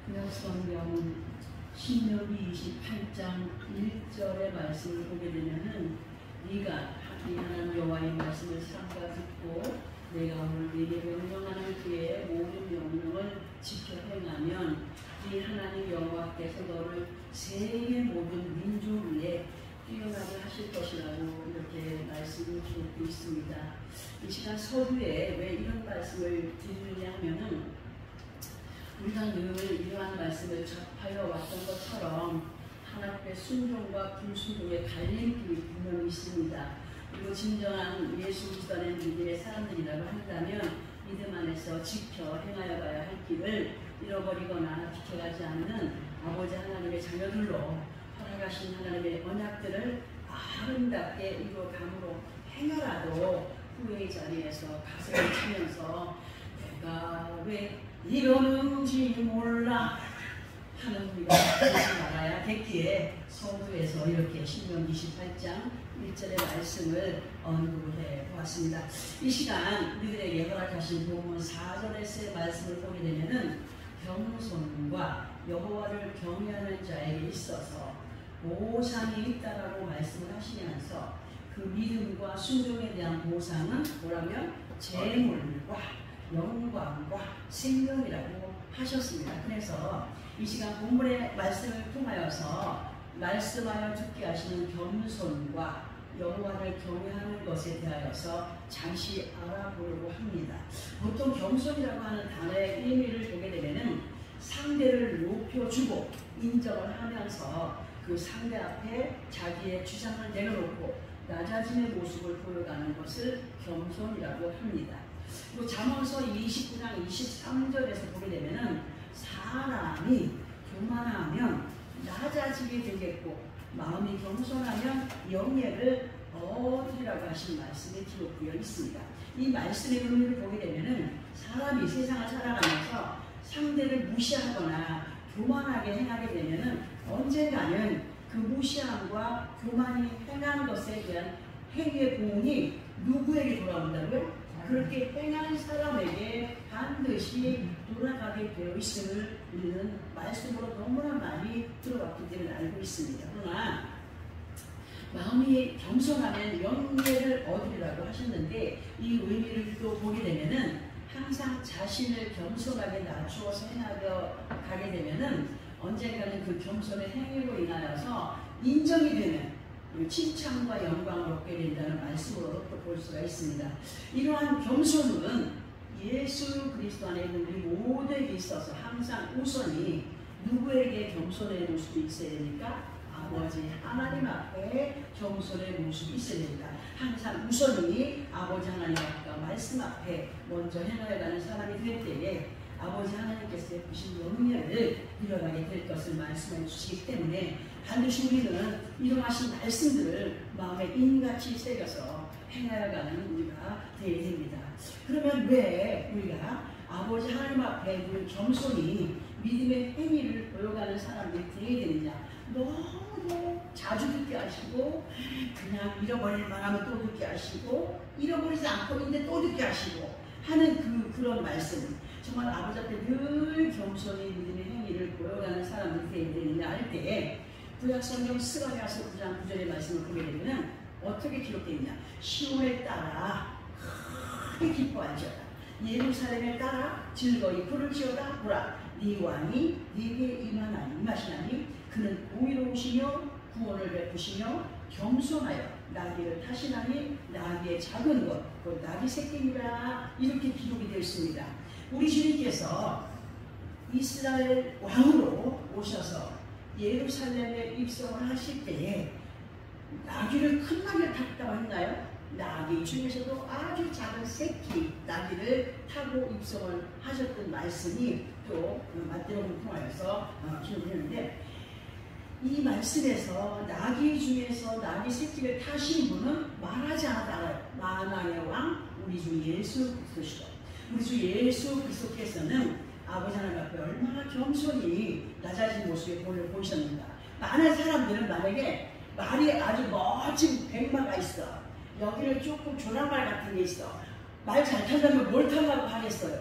구약성경 신명기 28장 1절의 말씀을 보게 되면은 네가 하나님 여호와의 말씀을 삼가 듣고 내가 오늘 네게 명령하는 그의 모든 명령을 지켜 행하면 네 하나님 여호와께서 너를 세계 모든 민족 위에 뛰어나게 하실 것이라고 이렇게 말씀이 기록되어 있습니다. 이 시간 서두에 왜 이런 말씀을 드리느냐 하면은 우리가 늘 이러한 말씀을 접하여 왔던 것처럼 하나님의 순종과 불순종의 갈림길이 분명히 있습니다. 그리고 진정한 예수 그리스도 안에 믿음의 사람들이라고 한다면 믿음 안에서 지켜 행하여 가야 할 길을 잃어버리거나 지켜가지 않는 아버지 하나님의 자녀들로 허락하신 하나님의 언약들을 아름답게 이루어감으로 행여라도 후회의 자리에서 가슴을 치면서 내가 왜 이러는지 몰라 하는 우리가 되지 말아야겠기에 서두에서 이렇게 신명기 28장 1절의 말씀을 언급을 해보았습니다. 이 시간 우리들에게 허락하신 본문 4절에서의 말씀을 보게 되면은 겸손과 여호와를 경외하는 자에게 있어서 보상이 있다라고 말씀을 하시면서 그 믿음과 순종에 대한 보상은 뭐라면 재물과 영광과 생명이라고 하셨습니다. 그래서 이 시간 본문의 말씀을 통하여서 말씀하여 듣게 하시는 겸손과 여호와를 경외하는 것에 대하여서 잠시 알아보려고 합니다. 보통 겸손이라고 하는 단어의 의미를 보게 되면은 상대를 높여주고 인정을 하면서 그 상대 앞에 자기의 주장을 내려놓고 낮아짐의 모습을 보여가는 것을 겸손이라고 합니다. 그리고 잠언서 29장 23절에서 보게 되면은 사람이 교만하면 낮아지게 되겠고 마음이 겸손하면 영예를 얻으리라고 하신 말씀이 기록되어 있습니다. 이 말씀의 의미를 보게 되면은 사람이 세상을 살아가면서 상대를 무시하거나 교만하게 행하게 되면은 언젠가는 그 무시함과 교만이 행한 것에 대한 행위의 보응이 누구에게 돌아온다고요? 그렇게 행한 사람에게 반드시 돌아가게 되어 있음을 우리는 말씀으로 너무나 많이 들어왔기 때문에 알고 있습니다. 그러나 마음이 겸손하면 영예를 얻으리라고 하셨는데 이 의미를 또 보게 되면은 항상 자신을 겸손하게 낮추어서 행하여 가게 되면은 언젠가는 그 겸손의 행위로 인하여서 인정이 되는 칭찬과 영광을 얻게 된다는 말씀으로 볼 수가 있습니다. 이러한 겸손은 예수 그리스도 안에 있는 우리 모두에게 있어서 항상 우선이 누구에게 겸손의 모습이 있어야 되니까 아버지 하나님 앞에 겸손의 모습이 있어야 됩니다. 항상 우선이 아버지 하나님 앞과 말씀 앞에 먼저 행하여가는 사람이 될 때에 아버지 하나님께서 베푸신 영예를 이뤄가게 될 것을 말씀해 주시기 때문에 반드시 우리는 이러하신 말씀들을 마음에 인같이 새겨서 행하여가는 우리가 되어야 됩니다. 그러면 왜 우리가 아버지 하나님 앞에 우리 겸손히 믿음의 행위를 보여가는 사람들이 되어야 되느냐? 너무 자주 듣게 하시고 그냥 잃어버릴 만하면 또 듣게 하시고 잃어버리지 않고 있는데 또 듣게 하시고 하는 그런 말씀, 정말 아버지 앞에 늘 겸손히 믿음의 행위를 보여가는 사람들이 되어야 되느냐 할 때 구약성경 스가랴서 9장 9절의 말씀을 보게 되면 어떻게 기록되어 있냐? 시온을 따라 크게 기뻐하지어다. 예루살렘을 따라 즐거이 부르짖어다. 보라, 네 왕이 네게 임하시나니 그는 공의로우시며 구원을 베푸시며 겸손하여 나귀를 타시나니 나귀의 작은 것 곧 나귀 새끼니라. 이렇게 기록이 되어 있습니다. 우리 주님께서 이스라엘 왕으로 오셔서 예루살렘에 입성을 하실 때에 나귀를 큰 나귀를 탔다고 했나요? 나귀 중에서도 아주 작은 새끼 나귀를 타고 입성을 하셨던 말씀이 또 마태복음을 통하여서 기록되는데 이 말씀에서 나귀 중에서 나귀 새끼를 타신 분은 말하지 않았다. 만왕의 왕 우리 주 예수 그리스도시죠. 우리 주 예수 그리스도께서는 아버지 하나님 앞에 얼마나 겸손히 낮아진 모습에 보이셨는가. 많은 사람들은 만약에 말이 아주 멋진 백마가 있어, 여기는 조금 조랑말 같은 게 있어, 말 잘 타려면 뭘 타려고 하겠어요?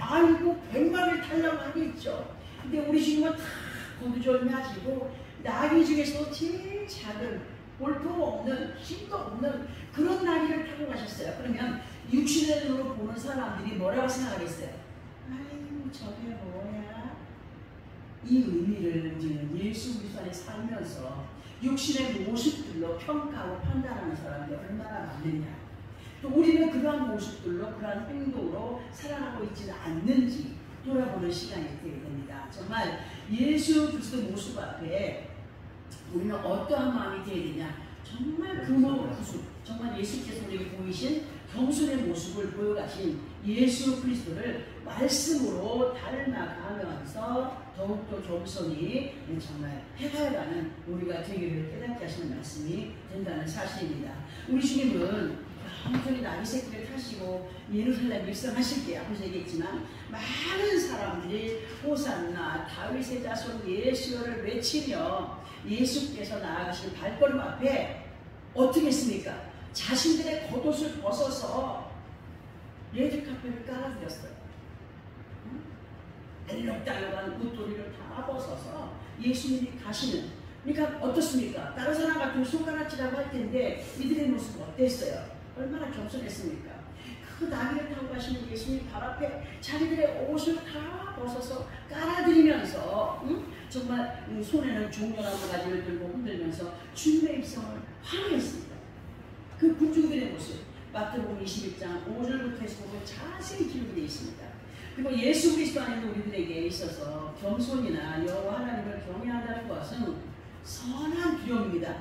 아이고 백마를 타려고 하겠죠. 근데 우리 주님은 다 거두절미하시고 나귀 중에서도 제일 작은 볼품 없는 힘도 없는 그런 나귀를 타고 가셨어요. 그러면 육신의 눈으로 보는 사람들이 뭐라고 생각하겠어요? 아이고 저게 뭐야? 이 의미를 우리는 예수 그리스도 안에 살면서 육신의 모습들로 평가하고 판단하는 사람들이 얼마나 많느냐. 또 우리는 그러한 모습들로 그러한 행동으로 살아가고 있지는 않는지 돌아보는 시간이 되게 됩니다. 정말 예수 그리스도 모습 앞에 우리는 어떠한 마음이 되어야 되냐. 정말 금호구수, 정말 예수께서 우리에게 보이신 겸손의 모습을 보여가신 예수 그리스도를 말씀으로 닮아가면서 더욱더 겸손히 정말 해가야하는 우리가 되기를 깨닫게 하시는 말씀이 된다는 사실입니다. 우리 주님은 완전히 나귀 새끼를 타시고 예루살렘 입성하실 때 앞에서 얘기했지만 많은 사람들이 호산나 다윗의 자손 예수를 외치며 예수께서 나아가실 발걸음 앞에 어떻게 했습니까? 자신들의 겉옷을 벗어서 레드카펫을 깔아드렸어요. 알록달록한 웃도리를 다 벗어서 예수님이 가시는, 그러니까 어떻습니까? 다른 사람 같은 손가락질하고 할 텐데 이들의 모습은 어땠어요? 얼마나 겸손했습니까? 그 나귀를 타고 가시는 예수님 발 앞에 자기들의 옷을 다 벗어서 깔아드리면서 정말 손에는 종려나무 가지를 들고 흔들면서 주님의 입성을 환호했습니다. 그 군중들의 모습 마태복음 21장 5절부터 해서 보면 자세히 기록이 되어 있습니다. 그리고 예수 그리스도 안에 있는 우리들에게 있어서 겸손이나 여호와 하나님을 경외한다는 것은 선한 두려움입니다.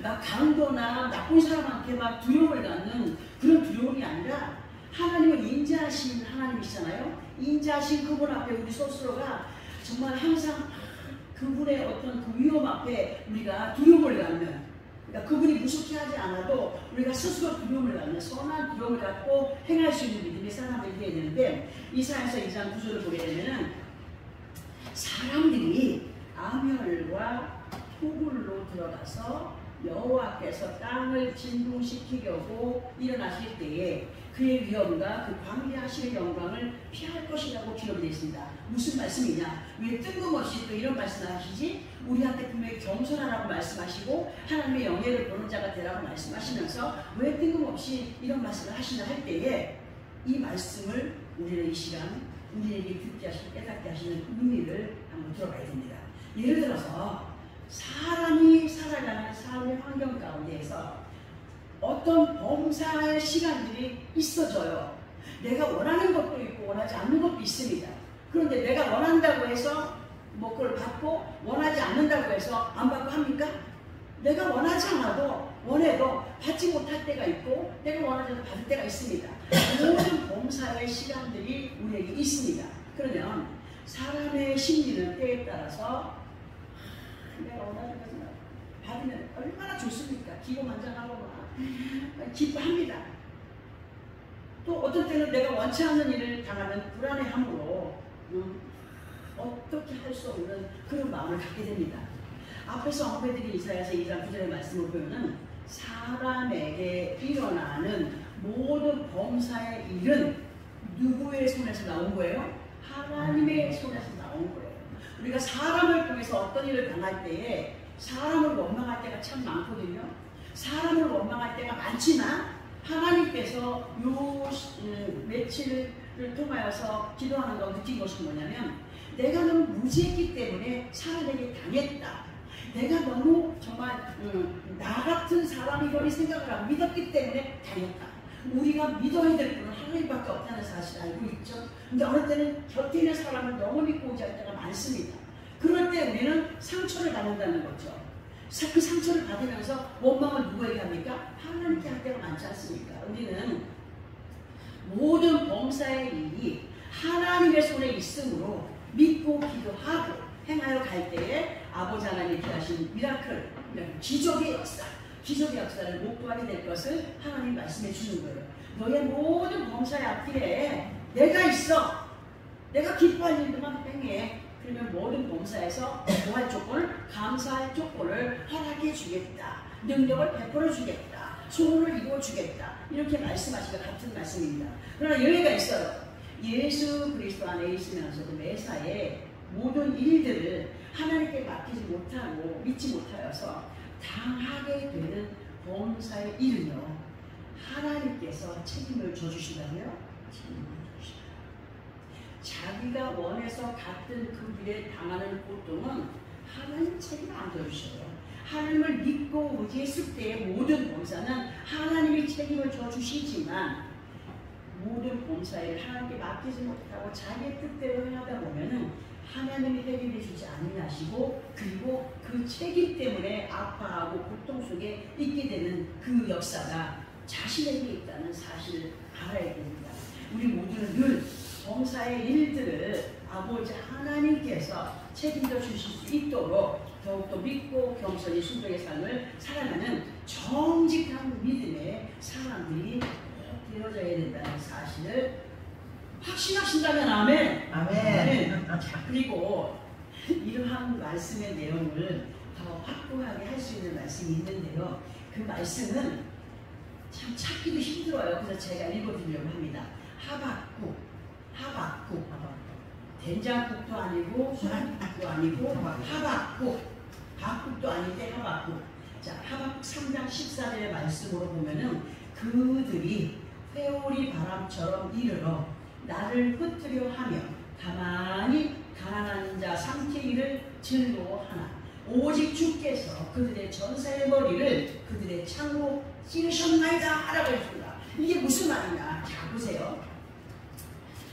막 강도나 나쁜 사람한테 막 두려움을 갖는 그런 두려움이 아니라 하나님을 인자하신 하나님이시잖아요. 인자하신 그분 앞에 우리 스스로가 정말 항상 그분의 어떤 그 위험 앞에 우리가 두려움을 갖는, 그러니까 그분이 무섭게 하지 않아도 우리가 스스로 두려움을 갖는 선한 두려움을 갖고 행할 수 있는 믿음의 사람들이 되어야 되는데, 이사야서 2장 9절을 보게 되면은 사람들이 아멸과 토굴로 들어가서 여호와께서 땅을 진동시키려고 일어나실 때에 그의 위엄과 그 광대하시는 영광을 피할 것이라고 기록이 되어 있습니다. 무슨 말씀이냐? 왜 뜬금없이 또 이런 말씀을 하시지? 우리한테 분명히 겸손하라고 말씀하시고 하나님의 영예를 보는 자가 되라고 말씀하시면서 왜 뜬금없이 이런 말씀을 하시나 할 때에 이 말씀을 우리는 이 시간 우리에게 듣게 하시고 깨닫게 하시는 의미를 한번 들어봐야 됩니다. 예를 들어서 사람이 살아가는 삶의 환경 가운데에서 어떤 범사의 시간들이 있어져요. 내가 원하는 것도 있고 원하지 않는 것도 있습니다. 그런데 내가 원한다고 해서 뭐 그걸 받고 원하지 않는다고 해서 안 받고 합니까? 내가 원하지 않아도 원해도 받지 못할 때가 있고 내가 원하지 않아도 받을 때가 있습니다. 모든 범사의 시간들이 우리에게 있습니다. 그러면 사람의 심리는 때에 따라서 내가 원하는 것을 받으면 얼마나 좋습니까? 기고만장하고 기뻐합니다. 또 어떤 때는 내가 원치 않는 일을 당하면 불안해함으로 어떻게 할 수 없는 그런 마음을 갖게 됩니다. 앞에서 언급해드린 이사야서 2장 9절의 말씀을 보면 사람에게 일어나는 모든 범사의 일은 누구의 손에서 나온 거예요? 하나님의 손에서 나온 거예요. 우리가 사람을 통해서 어떤 일을 당할 때에 사람을 원망할 때가 참 많거든요. 사람을 원망할 때가 많지만 하나님께서 요 며칠을 통하여서 기도하는 거 느낀 것이 뭐냐면 내가 너무 무지했기 때문에 사람에게 당했다. 내가 너무 정말 나 같은 사람이거니 생각을 하고 믿었기 때문에 당했다. 우리가 믿어야 될 분은 하나님밖에 없다는 사실을 알고 있죠. 근데 어느 때는 곁에 있는 사람을 너무 믿고 오지 않을 때가 많습니다. 그럴 때 우리는 상처를 받는다는 거죠. 그 상처를 받으면서 원망을 누구에게 합니까? 하나님께 할 때가 많지 않습니까? 우리는 모든 범사의 일이 하나님의 손에 있으므로 믿고 기도하고 행하여 갈 때에 아버지 하나님이 하신 미라클, 기적의 역사를 목도하게 될 것을 하나님 말씀해 주는 거예요. 너의 모든 범사의 앞길에 내가 있어. 내가 기뻐할 일들만 행해. 그러면 모든 범사에서 뭐할 조건을? 감사할 조건을 허락해 주겠다. 능력을 베풀어 주겠다. 소원을 이루어 주겠다. 이렇게 말씀하시는 같은 말씀입니다. 그러나 여기가 있어요. 예수 그리스도 안에 있으면서도 매사에 모든 일들을 하나님께 맡기지 못하고 믿지 못하여서 당하게 되는 범사의 일은요, 하나님께서 책임을 져주신다고요? 책임을 져주신다. 자기가 원해서 갔던 그 길에 당하는 고통은 하나님 책임 안 져주셔요. 하나님을 믿고 의지했을 때의 모든 범사는 하나님이 책임을 져주시지만, 모든 범사를 하나님께 맡기지 못하고 자기의 뜻대로 행하다 보면은 하나님이 해결해 주지 않으시고, 그리고 그 책임 때문에 아파하고 고통 속에 있게 되는 그 역사가 자신에게 있다는 사실을 알아야 됩니다. 우리 모두는 늘 범사의 일들을 아버지 하나님께서 책임져 주실 수 있도록 더욱더 믿고 겸손히 순종의 삶을 살아가는 정직한 믿음의 사람들이 되어져야 된다는 사실을 확신하신다면 아멘. 아멘. 자, 그리고 이러한 말씀의 내용을 더 확고하게 할 수 있는 말씀이 있는데요. 그 말씀은 참 찾기도 힘들어요. 그래서 제가 읽어드리려고 합니다. 하박국. 된장국도 아니고 소란국도 아니고 하박국. 박국도 아닌데 하박국. 자, 하박국 3장 14절의 말씀으로 보면은 그들이 회오리 바람처럼 이르러 나를 흩으려 하며 가만히 가난한 자 상태이를 즐거워하나 오직 주께서 그들의 전사의 머리를 그들의 창으로 찌르셨나이다 라고 했습니다. 이게 무슨 말이냐? 자, 보세요.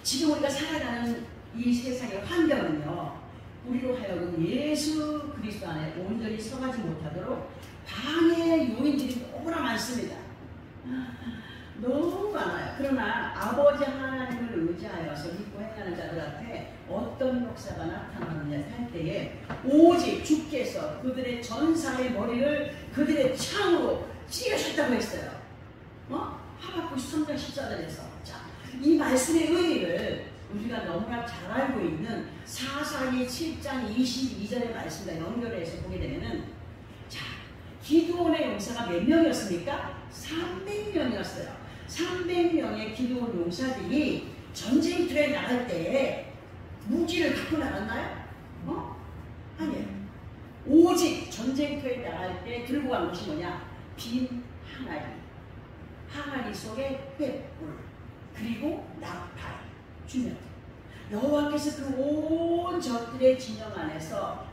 지금 우리가 살아가는 이 세상의 환경은요, 우리로 하여금 예수 그리스도 안에 온전히 서가지 못하도록 방해의 요인들이 너무나 많습니다. 너무 많아요. 그러나 아버지 하나님을 의지하여서 믿고 행하는 자들 앞에 어떤 역사가 나타나느냐 할 때에 오직 주께서 그들의 전사의 머리를 그들의 창으로 찌르셨다고 했어요. 하박국 3장 14절에서. 자, 이 말씀의 의미를 우리가 너무나 잘 알고 있는 사사기 7장 22절의 말씀과 연결해서 보게 되면은, 자, 기드온의 용사가 몇 명이었습니까? 300명이었어요. 300명의 기드온 용사들이 전쟁터에 나갈 때 무기를 갖고 나갔나요? 아니에요. 오직 전쟁터에 나갈 때 들고 간 것이 뭐냐? 빈 항아리. 항아리 속에 횃불, 그리고 나팔, 주면. 여호와께서 그 온 적들의 진영 안에서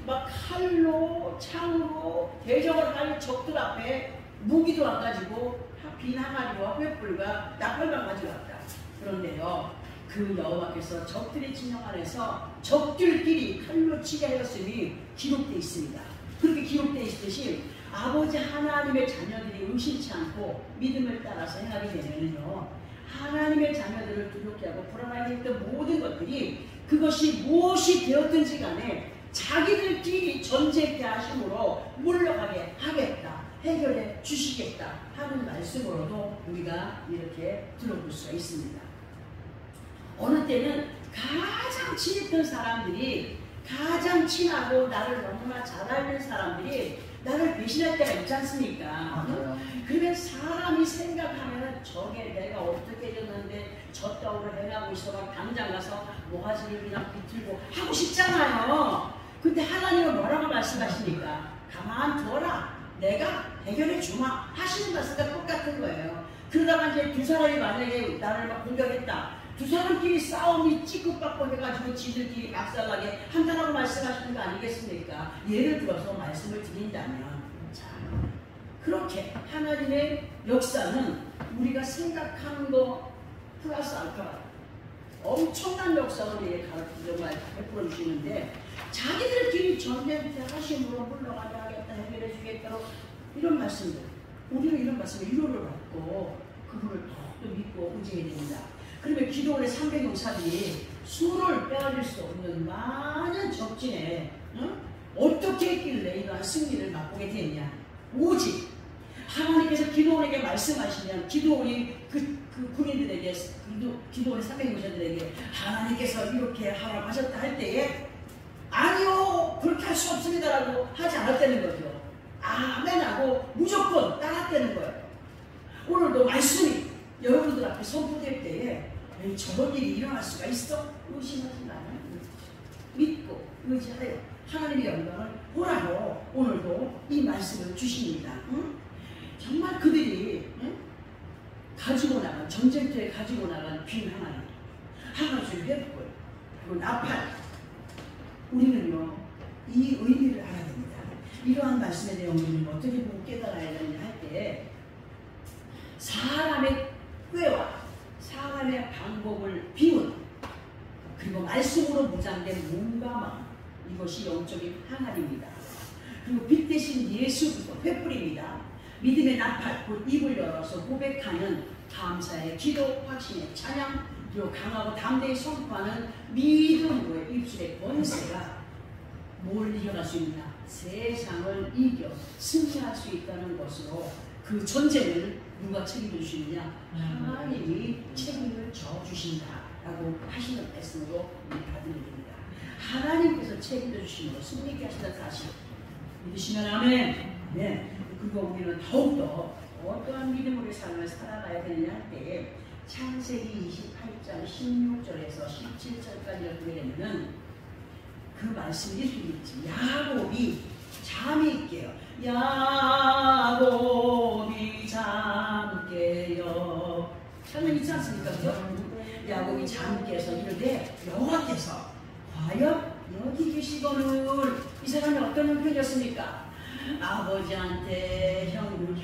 막 칼로 창으로 대적을 할 적들 앞에 무기도 안 가지고 빈 항아리와 횃불과 나팔만 가져갔다. 그런데요, 그 여호와께서 적들의 진영 안에서 적들끼리 칼로 치게 하였으니 기록되어 있습니다. 그렇게 되어 있듯이 아버지 하나님의 자녀들이 의심치 않고 믿음을 따라서 행하게 되면요, 하나님의 자녀들을 두렵게 하고 불안하게 했던 모든 것들이 그것이 무엇이 되었든지 간에 자기들끼리 전쟁케 하심으로 물러가게 하겠다, 해결해 주시겠다 하는 말씀으로도 우리가 이렇게 들어볼 수가 있습니다. 어느 때는 가장 친했던 사람들이, 가장 친하고 나를 너무나 잘 알는 사람들이 나를 배신할 때가 있지 않습니까? 그러면 사람이 생각하면 저게 내가 어떻게 됐는데 저따위로 행하고 있어 당장 가서 모가지를 그냥 비틀고 하고 싶잖아요. 근데 하나님은 뭐라고 말씀하십니까? 가만 둬라, 내가 해결해 주마 하시는 말씀과 똑같은 거예요. 그러다가 이제 두 사람이 만약에 나를 막 공격했다, 두 사람끼리 싸움이 찌긋받고 해가지고 지들끼리 박살나게 한다라고 말씀하시는 거 아니겠습니까? 예를 들어서 말씀을 드린다면, 자, 그렇게 하나님의 역사는 우리가 생각하는 거 플러스 알파 엄청난 역사를 우리에게 정말 베풀어 주시는데, 자기들끼리 전쟁때 하심으로 물러가게 하겠다, 해결해 주겠다고 이런 말씀들, 우리는 이런 말씀을 위로를 받고 그분을 더욱더 믿고 의지해야 됩니다. 그러면 기도원의 300용사들이 수를 빼앗을 수 없는 많은 적진에 어떻게 했길래 이러한 승리를 맛보게 됐냐? 오직 하나님께서 기도원에게 말씀하시면 기도원이 그 군인들에게, 기도원의 300용사들에게 하나님께서 이렇게 하라고 하셨다 할 때에 아니요, 그렇게 할 수 없습니다라고 하지 않았다는 거죠. 아멘하고 무조건 따랐다는 거예요. 오늘도 말씀이 여러분들 앞에 선포될 때에 저런 일이 일어날 수가 있어? 의심하지 말아요. 믿고 의지하여 하나님의 영광을 보라고 오늘도 이 말씀을 주십니다. 응? 정말 그들이 가지고 나간 전쟁터에 가지고 나간 빈 항아리 회복을 그리고 나팔 우리는요 이 의미를 알아야 됩니다. 이러한 말씀의 내용을 어떻게 보고 깨달아야 되느냐 할 때 사람의 꾀와 사람의 방법을 비운 그리고 말씀으로 무장된 몸과 마음 이것이 영적인 항아리입니다. 그리고 빛 대신 예수 그리스도 횃불입니다. 믿음의 나팔 곧 입을 열어서 고백하는 감사의 기도 확신의 찬양 그리고 강하고 담대히 선포하는 믿음으로의 입술의 권세가 뭘 이겨갈 수 있느냐 세상을 이겨 승리할 수 있다는 것으로 그 전쟁을 누가 책임져 주시느냐 하나님이 책임을 져주신다라고 하시는 말씀으로 받으십니다. 하나님께서 책임져 주시는 것 승리케 하신다는 사실 믿으시면 아멘. 네. 그리고 우리는 더욱더 어떠한 믿음으로 삶을 살아가야 되느냐 할 때 창세기 28장 16절에서 17절까지를 보게 되면은 그 말씀을 이렇게 읽지. 야곱이 잠이 깨요. 야곱이 잠 깨요. 설명 있지 않습니까? 그죠? 야곱이 잠 깨서 이르되 여호와께서 과연 여기 계시거늘 이 사람이 어떤 형편이었습니까? 아버지한테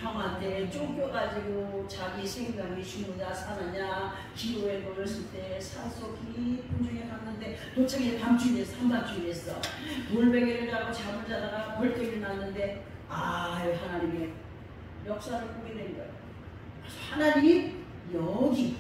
형한테 쫓겨가지고 자기 생명이 죽느냐 사느냐 기로에 놓였을 때 산속 깊은 중에 갔는데 도착이 밤중에 한밤중에 됐어. 돌베개를 자고 잠을 자다가 벌떡 일어났는데 하나님의 역사를 보게 된 거예요. 하나님이 여기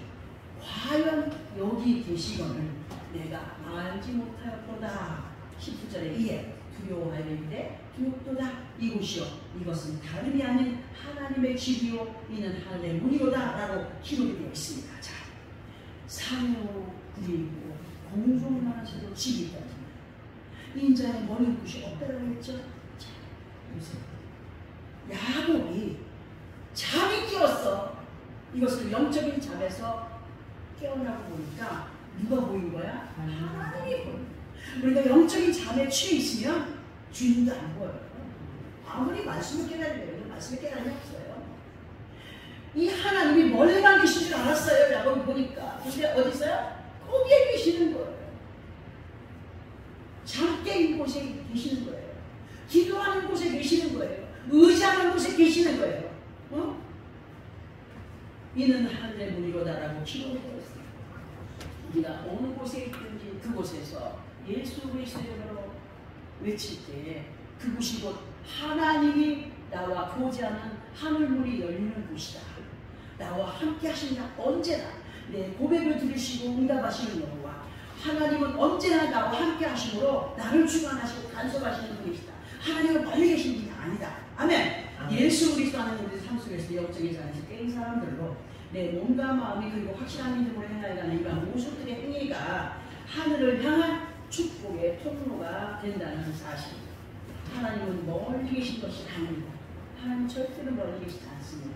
과연 여기 계시거늘 내가 알지 못하였도다. 19절에 이에 두려워하여 이르되 두렵도다. 이곳이요 이것은 다름이 아닌 하나님의 집이요 이는 하늘의 문이로다 라고 기록이 되어 있습니다. 자, 산으로 구리고 공중만하셔도 집이 있다. 인자의 머리 곳이 없다고 했죠. 자, 보세요. 야곱이 잠이 깨었어. 이것을 영적인 잠에서 깨어나고 보니까 누가 보인 거야? 하나님이 보인 거야. 우리가 영적인 잠에 취해 있으면 주인도 안 보여요. 아무리 말씀을 깨달으면 말씀을 깨달음이 없어요. 이 하나님이 멀리만 계신 줄 알았어요. 야곱이 보니까. 근데 어디 있어요? 거기에 계시는 거예요. 잠 깨인 곳에 계시는 거예요. 기도하는 곳에 계시는 거예요. 의지하는 곳에 계시는 거예요. 이는 하늘의 문이로다라고 기록되어 있어요. 우리가 어느 곳에 있든지 그곳에서 예수 그리스도의 이름으로 외칠 때 그곳이 곧 하나님이 나와 교제하는 하늘문이 열리는 곳이다. 나와 함께 하신다. 언제나 내 고백을 들으시고 응답하시는 여호와 하나님은 언제나 나와 함께 하심으로 나를 주관하시고 간섭하시는 분이시다. 하나님은 멀리 계신 분이 아니다. 아멘. 예수 그리스도 하나님의 삶 속에서 영적인 삶에서 깨인 사람들로 내 몸과 마음이 그리고 확실한 믿음으로 행하여가는 이러한 모습들의 행위가 하늘을 향한 축복의 통로가 된다는 사실. 하나님은 멀리 계신 것이 아닙니다. 하나님 절대로 멀리 계시지 않습니다.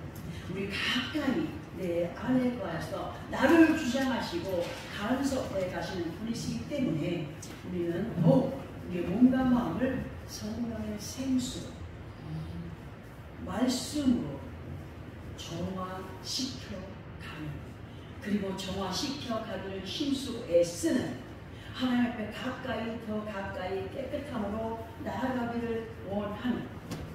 우리 가까이 내 안에 거해서 나를 주장하시고 간섭해 가시는 분이시기 때문에 우리는 더욱 우리의 몸과 마음을 성령의 생수 말씀으로 정화시켜 가는 그리고 정화시켜 가기를 힘쓰고 애쓰는 하나님 앞에 더 가까이 깨끗함으로 나아가기를 원하는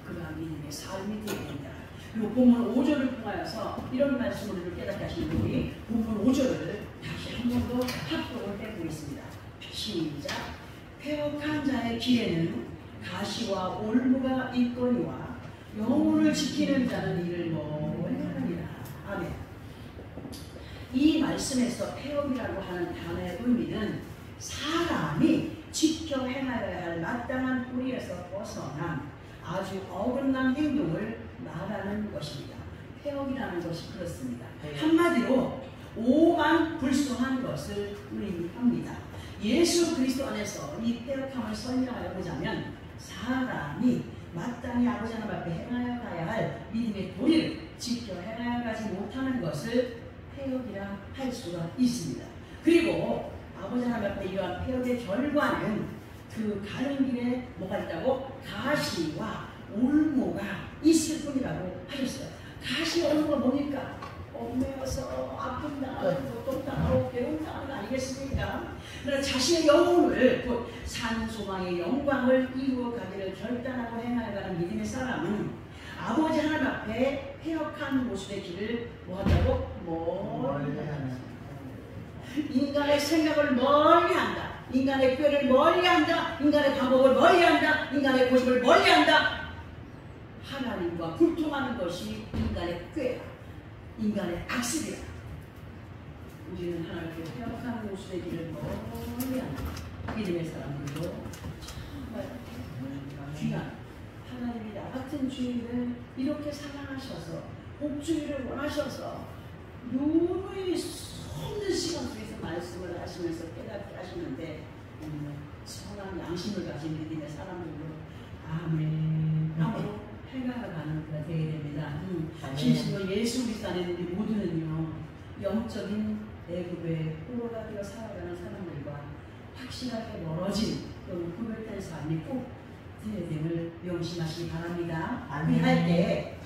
그러한 믿음의 삶이 되어야 된다. 그리고 본문 5절을 통하여서 이런 말씀을 깨닫게 하시는 분이 본문 5절을 다시 한 번 더 합독을 해보겠습니다. 시작. 폐역한 자의 길에는 가시와 올무가 있거니와 영혼을 지키는 자는 이를 멀리하느니라. 아멘. 이 말씀에서 폐역이라고 하는 단어의 의미는 사람이 지켜 행하여야 할 마땅한 도리에서 벗어난 아주 어긋난 행동을 말하는 것입니다. 폐역이라는 것이 그렇습니다. 한마디로 오만 불순한 것을 의미합니다. 예수 그리스도 안에서 이 폐역함을 설명하여 보자면 사람이 마땅히 아버지 하나님 앞에 행하여 가야 할 믿음의 도리를 지켜 행하여 가지 못하는 것을 폐역이라 할 수가 있습니다. 그리고 아버지 하나님 앞에 이러한 폐역의 결과는 그 가는 길에 뭐가 있다고? 가시와 올무가 있을 뿐이라고 하셨어요. 가시 올무가 뭡니까? 얽매여서 아픔당하고 고통당하고 배움당하는 거 아니겠습니까? 그러나 자신의 영혼을 곧 산소망의 영광을 이루어 가기를 결단하고 행하여가는 믿음의 사람은 아버지 하나님 앞에 폐역한 모습의 길을 뭐한다고? 멀리 한다. 인간의 생각을 멀리한다. 인간의 꾀를 멀리한다. 인간의 방법을 멀리한다. 인간의 고집을 멀리한다. 하나님과 불통하는 것이 인간의 꾀야. 인간의 악습이야. 우리는 하나님께 폐역한 모습의 길을 멀리한다. 믿음의 사람들도 정말 귀한 하나님이 나 같은 주인을 이렇게 사랑하셔서 복주의를 원하셔서 누누이 없는 시간 속에서 말씀을 하시면서 깨닫게 하시는데 선한 양심을 가진 믿음의 사람들로 아멘 하고 행하가는 그가 되어야 됩니다. 진실로 예수 그리스도 안에 우리 모두는요 영적인 애굽의 포로가 되어 살아가는 사람들과 확실하게 멀어진 또는 구별된 삶이 꼭 되어야 됨을 명심하시기 바랍니다. 할 때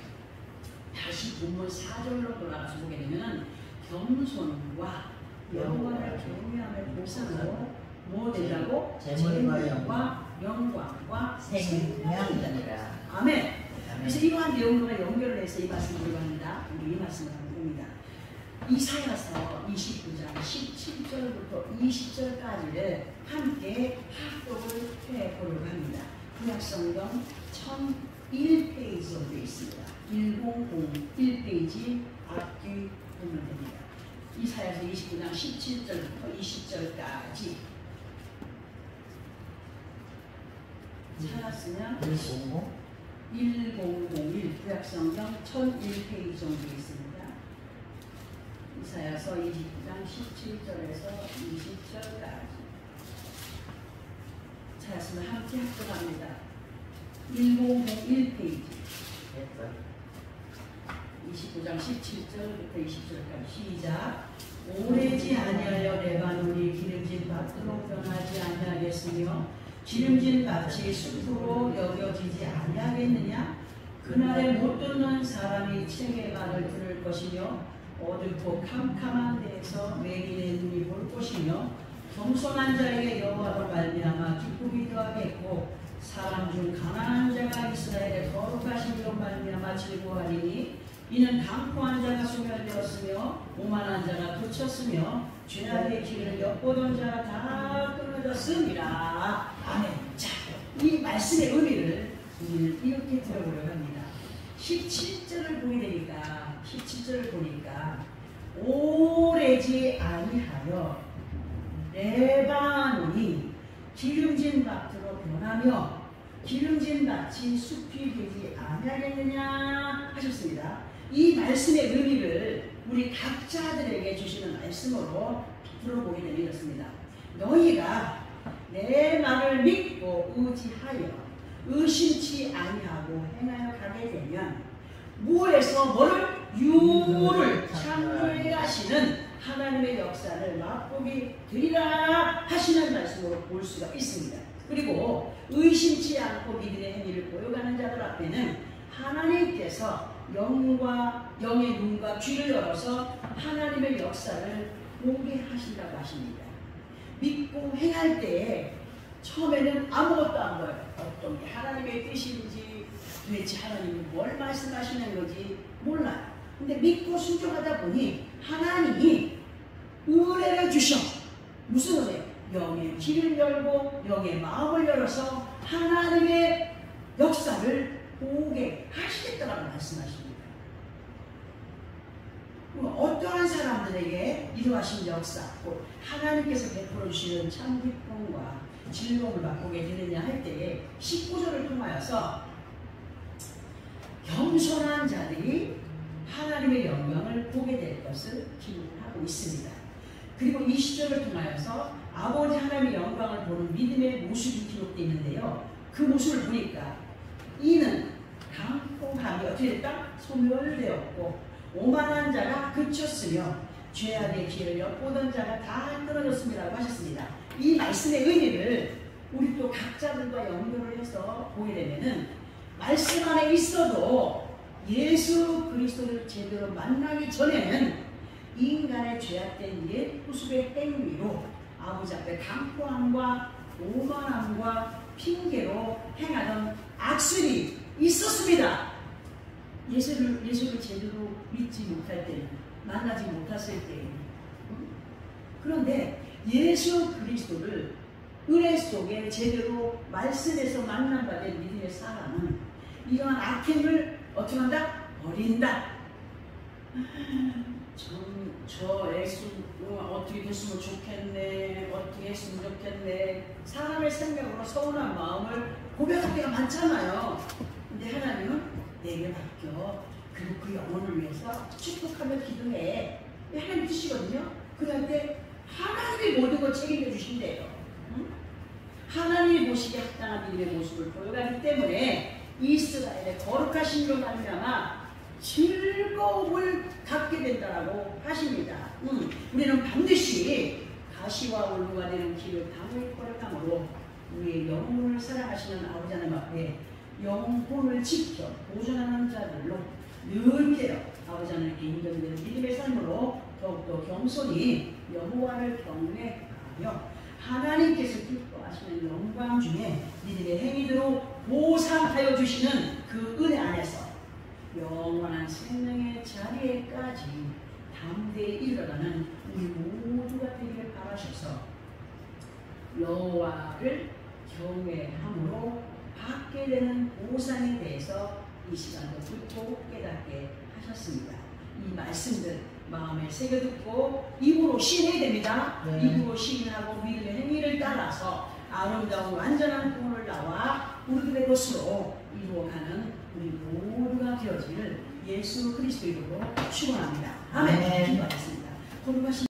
다시 본문 4절로 돌아가서 보게 되면 겸손과 영광을 경외함의 보상으로 뭐 된다고? 재물과 영광과 생명이니라. 아멘. 그래서 이러한 내용과 연결을 해서 이 말씀을 들어갑니다. 우리 이 말씀을 한번 봅니다. 이사야서 29장 17절부터 20절까지를 함께 합독을 해보려고 합니다. 구약성경 1001페이지로 되어 있습니다. 1001페이지 앞뒤 보면 됩니다. 이사야서 29장 17절부터 20절까지 찾았으면 1001 구약성경 1001페이지 정도 있습니다. 이사야서 29장 17절에서 20절까지 찾았으면 함께 합독합니다. 1001페이지 29장 17절부터 20절까지 시작. 오래지 아니하여 레바논이 기름진 밭으로 변하지 아니하겠으며 기름진 밭이 숲으로 여겨지지 아니하겠느냐. 그날에 못 듣는 사람이 책의 말을 들을 것이며 어둡고 캄캄한 데에서 맹인의 눈이 볼 것이며 겸손한 자에게 여호와로 말미암아 기쁨이 더하겠고 사람 중 가난한 자가 이스라엘의 거룩하심으로 말미암아 즐거워하리니 이는 강포한 자가 소멸되었으며 오만한 자가 그쳤으며 죄악의 길을 엿보던 자가 다 끊어졌습니다. 아멘. 자, 이 말씀의 의미를 우리는 이렇게 들어보려고 합니다. 17절을 보게 되니까 17절을 보니까 오래지 아니하여 레바논이 기름진 밭으로 변하며 기름진 밭이 숲이 되지 아니하겠느냐 하셨습니다. 이 말씀의 의미를 우리 각자들에게 주시는 말씀으로 들어보게 되면 이렇습니다. 너희가 내 말을 믿고 의지하여 의심치 아니하고 행하여 가게 되면 무에서 뭐를? 유를 창조해 가시는 하나님의 역사를 맛보게 되리라 하시는 말씀으로 볼 수가 있습니다. 그리고 의심치 않고 믿음의 행위를 보여가는 자들 앞에는 하나님께서 영의 눈과 귀를 열어서 하나님의 역사를 보게 하신다고 하십니다. 믿고 행할 때에 처음에는 아무것도 안 보여요. 어떤 게 하나님의 뜻인지 도대체 하나님이 뭘 말씀하시는 건지 몰라요. 근데 믿고 순종하다 보니 하나님이 은혜를 주셔. 무슨 은혜? 영의 귀를 열고 영의 마음을 열어서 하나님의 역사를 보게 하시겠다라고 말씀하십니다. 어떠한 사람들에게 이루어진 역사, 곧 하나님께서 베풀어 주시는 참 기쁨과 즐거움을 맛보게 되느냐 할 때에 19절을 통하여서 겸손한 자들이 하나님의 영광을 보게 될 것을 기록하고 있습니다. 그리고 20절을 통하여서 아버지 하나님의 영광을 보는 믿음의 모습이 기록되어 있는데요. 그 모습을 보니까 이는 강포함이 어떻게 됐다? 소멸되었고 오만한 자가 그쳤으며 죄악의 기회를 엿보던 자가 다 끊어졌습니다라고 하셨습니다. 이 말씀의 의미를 우리 또 각자들과 연결을 해서 보게 되면은 말씀 안에 있어도 예수 그리스도를 제대로 만나기 전에는 인간의 죄악된 옛 후습의 행위로 아버지 앞에 강포함과 오만함과 핑계로 행하던 악술이 있었습니다. 예수를 제대로 믿지 못할 때는, 만나지 못했을 때에는. 그런데 예수 그리스도를 은혜 속에 제대로 말씀에서 만남받은 믿음의 사람은 이러한 악행을 어떻게 한다? 버린다. 저 예수 어떻게 됐으면 좋겠네, 어떻게 했으면 좋겠네. 사람의 생각으로 서운한 마음을 고백할 때가 많잖아요. 근데 하나님은 내게 맡겨. 그리고 그 영혼을 위해서 축복하며 기도해. 하나님 뜻이거든요. 그럴 때 하나님이 모든 걸 책임져 주신대요. 하나님이 보시기에 합당한 믿음의 모습을 보여가기 때문에 이스라엘의 거룩하신 이로 말미암아 즐거움을 갖게 된다라고 하십니다. 우리는 반드시 가시와 올무가 되는 길을 담을 거룩함으로 우리의 영혼을 사랑하시는 아버지 하나님 앞에 영혼을 지켜 보존하는 자들로 늘 깨어 아버지 하나님께 인정되는 믿음의 삶으로 더욱더 겸손히 여호와를 경외하며 하나님께서 기뻐하시는 영광 중에 믿음의 행위대로 보상하여 주시는 그 은혜 안에서 영원한 생명의 자리에까지 담대히 이르러가는 우리 모두가 되기를 바라셔서 여호와를 경외함으로 받게 되는 보상에 대해서 이 시간도 듣고 깨닫게 하셨습니다. 이 말씀들 마음에 새겨듣고 입으로 시인해야 됩니다. 입으로 시인하고 믿음의 행위를 따라서 아름다운 완전한 구원을 나와 우리들의 것으로 이루어가는 우리 모두가 되어지기를 예수 그리스도 이름으로 축원합니다. 아멘. 기도하겠습니다.